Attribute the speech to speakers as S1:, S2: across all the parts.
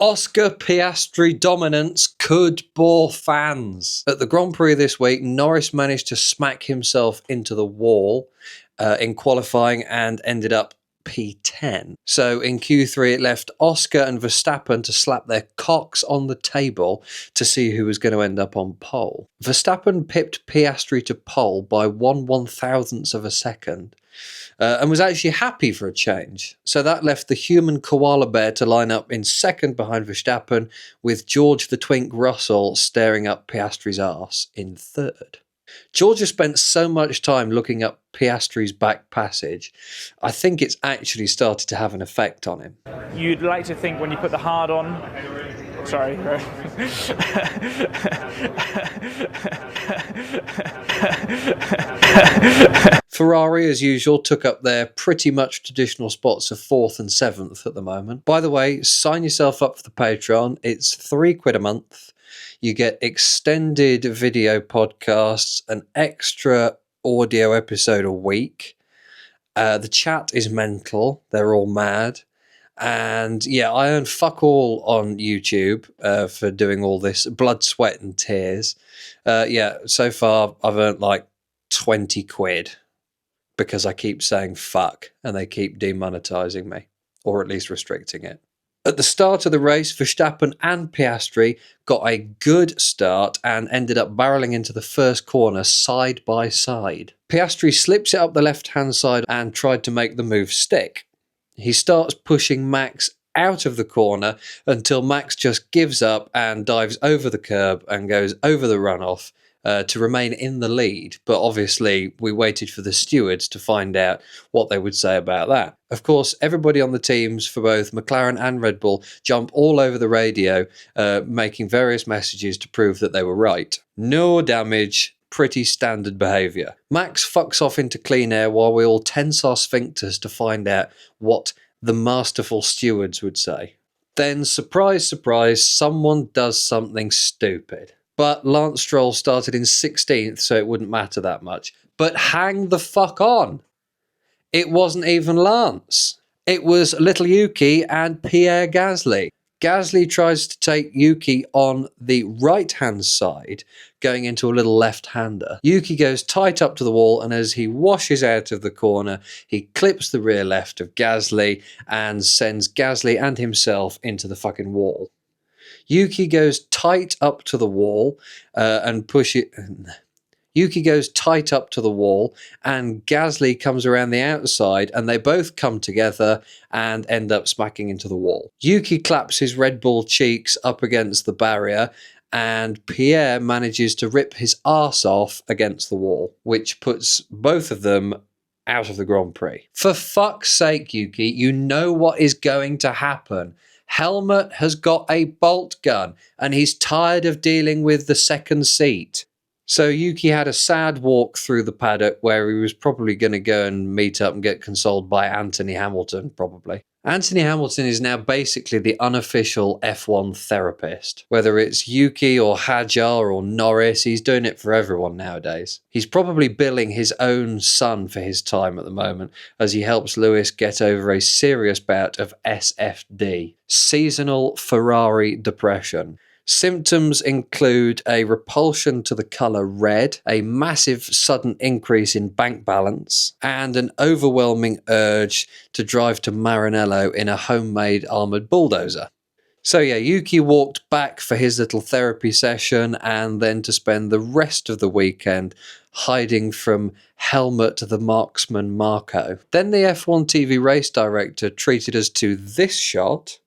S1: Oscar Piastri dominance could bore fans. At the Grand Prix this week, Norris managed to smack himself into the wall in qualifying and ended up P10. So in Q3, it left Oscar and Verstappen to slap their cocks on the table to see who was going to end up on pole. Verstappen pipped Piastri to pole by 1/1000th of a second. And was actually happy for a change. So that left the human koala bear to line up in second behind Verstappen, with George the Twink Russell staring up Piastri's arse in third. George has spent so much time looking up Piastri's back passage, I think it's actually started to have an effect on him.
S2: You'd like to think when you put the hard on... Sorry.
S1: Ferrari, as usual, took up their pretty much traditional spots of 4th and 7th at the moment. By the way, sign yourself up for the Patreon. It's £3 a month. You get extended video podcasts, an extra audio episode a week. The chat is mental. They're all mad. And yeah, I earn fuck all on YouTube for doing all this. Blood, sweat and tears. Yeah, so far I've earned like 20 quid because I keep saying fuck and they keep demonetizing me, or at least restricting it. At the start of the race, Verstappen and Piastri got a good start and ended up barreling into the first corner side by side. Piastri slips it up the left-hand side and tried to make the move stick. He starts pushing Max out of the corner until Max just gives up and dives over the curb and goes over the runoff to remain in the lead. But obviously, we waited for the stewards to find out what they would say about that. Of course, everybody on the teams for both McLaren and Red Bull jump all over the radio, making various messages to prove that they were right. No damage. Pretty standard behaviour. Max fucks off into clean air while we all tense our sphincters to find out what the masterful stewards would say. Then, surprise, surprise, someone does something stupid. But Lance Stroll started in 16th, so it wouldn't matter that much. But hang the fuck on. It wasn't even Lance. It was little Yuki and Pierre Gasly. Gasly tries to take Yuki on the right-hand side, going into a little left-hander. Yuki goes tight up to the wall, and as he washes out of the corner, he clips the rear left of Gasly and sends Gasly and himself into the fucking wall. Yuki goes tight up to the wall Yuki goes tight up to the wall, and Gasly comes around the outside, and they both come together and end up smacking into the wall. Yuki claps his Red Bull cheeks up against the barrier, and Pierre manages to rip his arse off against the wall, which puts both of them out of the Grand Prix. For fuck's sake, Yuki, you know what is going to happen. Helmut has got a bolt gun, and he's tired of dealing with the second seat. So Yuki had a sad walk through the paddock where he was probably going to go and meet up and get consoled by Anthony Hamilton, probably. Anthony Hamilton is now basically the unofficial F1 therapist. Whether it's Yuki or Hadjar or Norris, he's doing it for everyone nowadays. He's probably billing his own son for his time at the moment as he helps Lewis get over a serious bout of SFD, seasonal Ferrari depression. Symptoms include a repulsion to the colour red, a massive sudden increase in bank balance, and an overwhelming urge to drive to Maranello in a homemade armoured bulldozer. So yeah, Yuki walked back for his little therapy session and then to spend the rest of the weekend hiding from Helmut the marksman Marco. Then the F1 TV race director treated us to this shot,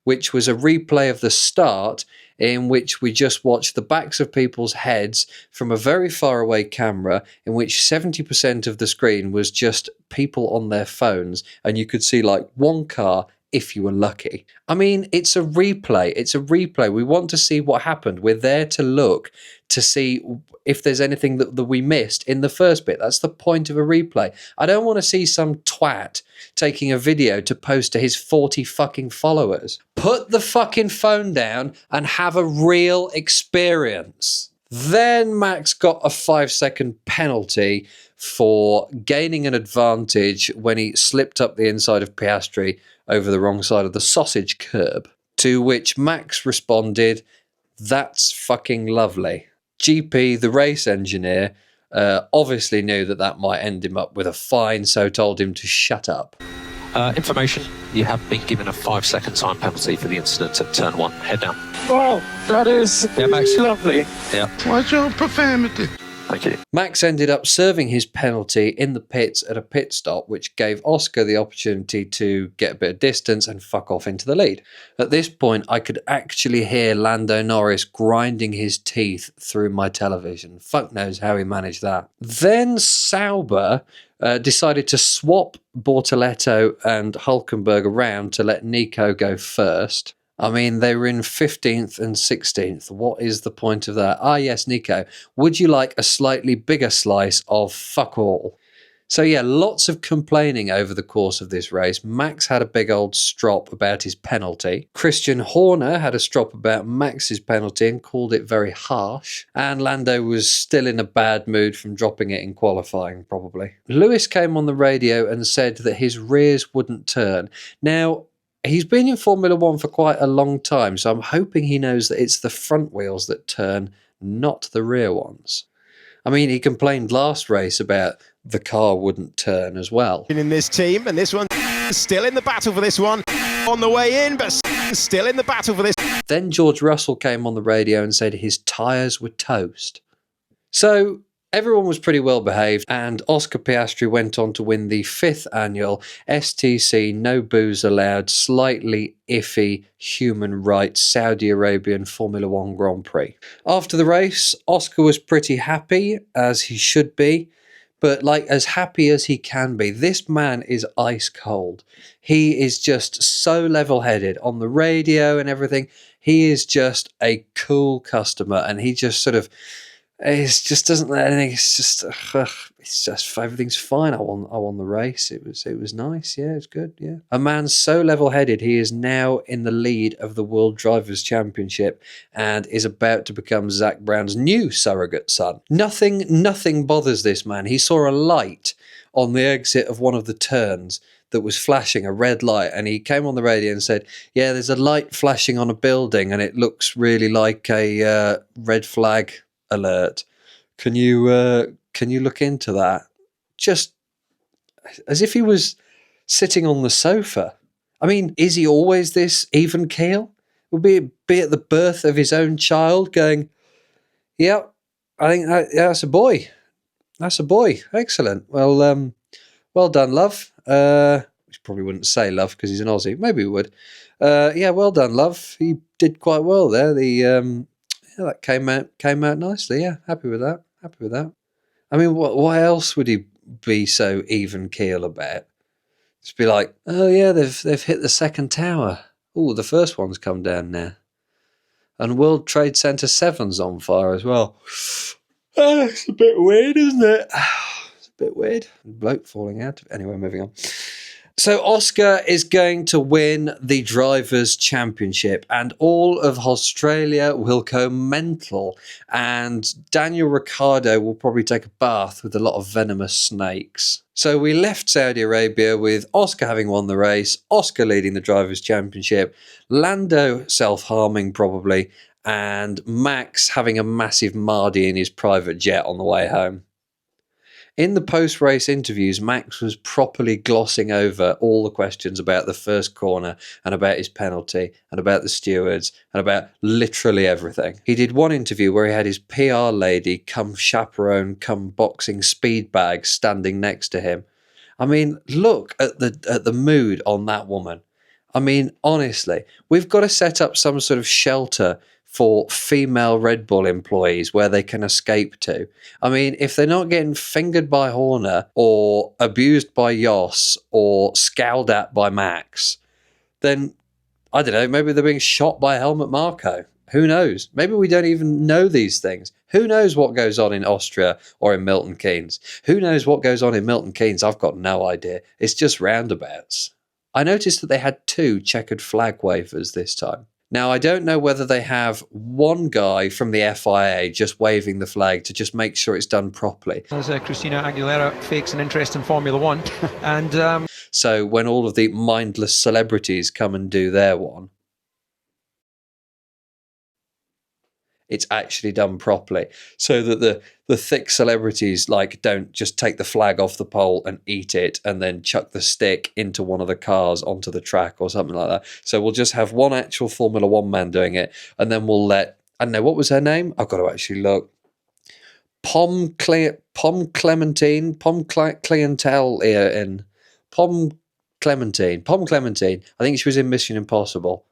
S1: which was a replay of the start in which we just watched the backs of people's heads from a very far away camera in which 70% of the screen was just people on their phones and you could see like one car if you were lucky. I mean, it's a replay. It's a replay. We want to see what happened. We're there to look to see if there's anything that we missed in the first bit. That's the point of a replay. I don't want to see some twat taking a video to post to his 40 fucking followers. Put the fucking phone down and have a real experience. Then Max got a 5-second penalty for gaining an advantage when he slipped up the inside of Piastri over the wrong side of the sausage curb. To which Max responded, "That's fucking lovely." GP, the race engineer, obviously knew that might end him up with a fine, so told him to shut up.
S3: Information, you have been given a 5-second time penalty for the incident at turn 1. Head down.
S4: Wow, that is lovely.
S3: Yeah.
S4: What's your profanity?
S3: Thank you.
S1: Max ended up serving his penalty in the pits at a pit stop, which gave Oscar the opportunity to get a bit of distance and fuck off into the lead. At this point, I could actually hear Lando Norris grinding his teeth through my television. Fuck knows how he managed that. Then Sauber decided to swap Bortoletto and Hülkenberg around to let Nico go first. I mean, they were in 15th and 16th. What is the point of that? Ah, yes, Nico. Would you like a slightly bigger slice of fuck all? So yeah, lots of complaining over the course of this race. Max had a big old strop about his penalty. Christian Horner had a strop about Max's penalty and called it very harsh. And Lando was still in a bad mood from dropping it in qualifying, probably. Lewis came on the radio and said that his rears wouldn't turn. Now, he's been in Formula One for quite a long time, so I'm hoping he knows that it's the front wheels that turn, not the rear ones. I mean, he complained last race about the car wouldn't turn as well.
S5: In this team, and this one still in the battle for this one. On the way in, but still in the battle for this.
S1: Then George Russell came on the radio and said his tyres were toast. So everyone was pretty well behaved, and Oscar Piastri went on to win the 5th annual STC No Booze Allowed Slightly Iffy Human Rights Saudi Arabian Formula One Grand Prix. After the race, Oscar was pretty happy, as he should be, but like as happy as he can be. This man is ice cold. He is just so level-headed on the radio and everything. He is just a cool customer, and he just sort of it just doesn't let anything. It's just everything's fine. I won the race. It was nice. Yeah, it's good. Yeah, a man so level-headed. He is now in the lead of the World Drivers' Championship and is about to become Zach Brown's new surrogate son. Nothing bothers this man. He saw a light on the exit of one of the turns that was flashing, a red light, and he came on the radio and said, "Yeah, there's a light flashing on a building, and it looks really like a red flag alert. Can you look into that?" Just as if he was sitting on the sofa. I mean, is he always this even keel? Would be at the birth of his own child going, "Yeah, I think that's a boy. That's a boy. Excellent. Well, well done, love." He probably wouldn't say love because he's an Aussie. Maybe he would. Yeah, well done, love. You did quite well there. That came out nicely. Yeah, happy with that. I mean, why else would he be so even keel about? Just be like, "Oh yeah, they've hit the second tower. Oh, the first one's come down now, and World Trade Center 7's on fire as well." It's a bit weird, isn't it? It's a bit weird. Bloke falling out. Anyway, moving on. So Oscar is going to win the Drivers' Championship, and all of Australia will go mental, and Daniel Ricciardo will probably take a bath with a lot of venomous snakes. So we left Saudi Arabia with Oscar having won the race, Oscar leading the Drivers' Championship, Lando self-harming probably, and Max having a massive Mardy in his private jet on the way home. In the post-race interviews, Max was properly glossing over all the questions about the first corner and about his penalty and about the stewards and about literally everything. He did one interview where he had his PR lady come chaperone, come boxing speed bag standing next to him. I mean, look at the mood on that woman. I mean, honestly, we've got to set up some sort of shelter for female Red Bull employees where they can escape to. I mean, if they're not getting fingered by Horner or abused by Jos or scowled at by Max, then, I don't know, maybe they're being shot by Helmut Marko. Who knows? Maybe we don't even know these things. Who knows what goes on in Austria or in Milton Keynes? Who knows what goes on in Milton Keynes? I've got no idea. It's just roundabouts. I noticed that they had 2 checkered flag wavers this time. Now, I don't know whether they have one guy from the FIA just waving the flag to just make sure it's done properly.
S6: As Christina Aguilera fakes an interest in Formula One. And
S1: So when all of the mindless celebrities come and do their one, it's actually done properly, so that the thick celebrities like don't just take the flag off the pole and eat it and then chuck the stick into one of the cars onto the track or something like that. So we'll just have one actual Formula One man doing it, and then we'll let, I don't know, what was her name? I've got to actually look. Pom Clementine in Pom Clementine. I think she was in Mission Impossible.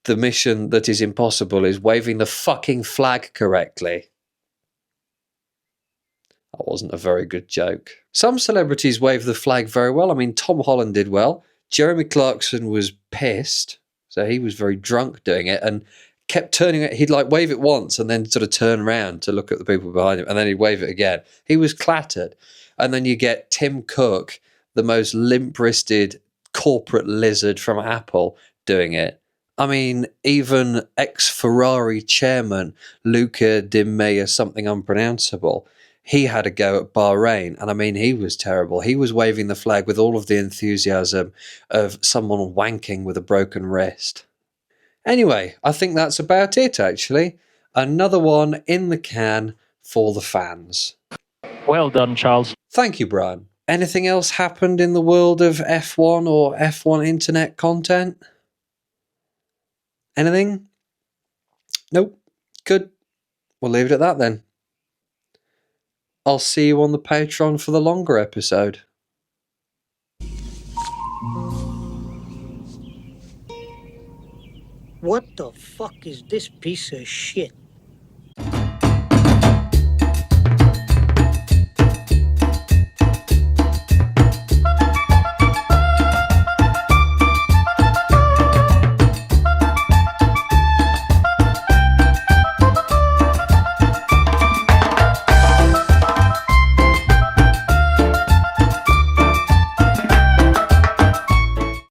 S1: The mission that is impossible is waving the fucking flag correctly. That wasn't a very good joke. Some celebrities wave the flag very well. I mean, Tom Holland did well. Jeremy Clarkson was pissed, so he was very drunk doing it and kept turning it. He'd like wave it once and then sort of turn around to look at the people behind him, and then he'd wave it again. He was clattered. And then you get Tim Cook, the most limp-wristed corporate lizard from Apple, doing it. I mean, even ex-Ferrari chairman Luca Di Mea, something unpronounceable, he had a go at Bahrain, and I mean, he was terrible. He was waving the flag with all of the enthusiasm of someone wanking with a broken wrist. Anyway, I think that's about it, actually. Another one in the can for the fans.
S2: Well done, Charles.
S1: Thank you, Brian. Anything else happened in the world of F1 or F1 internet content? Anything? Nope. Good. We'll leave it at that then. I'll see you on the Patreon for the longer episode.
S6: What the fuck is this piece of shit?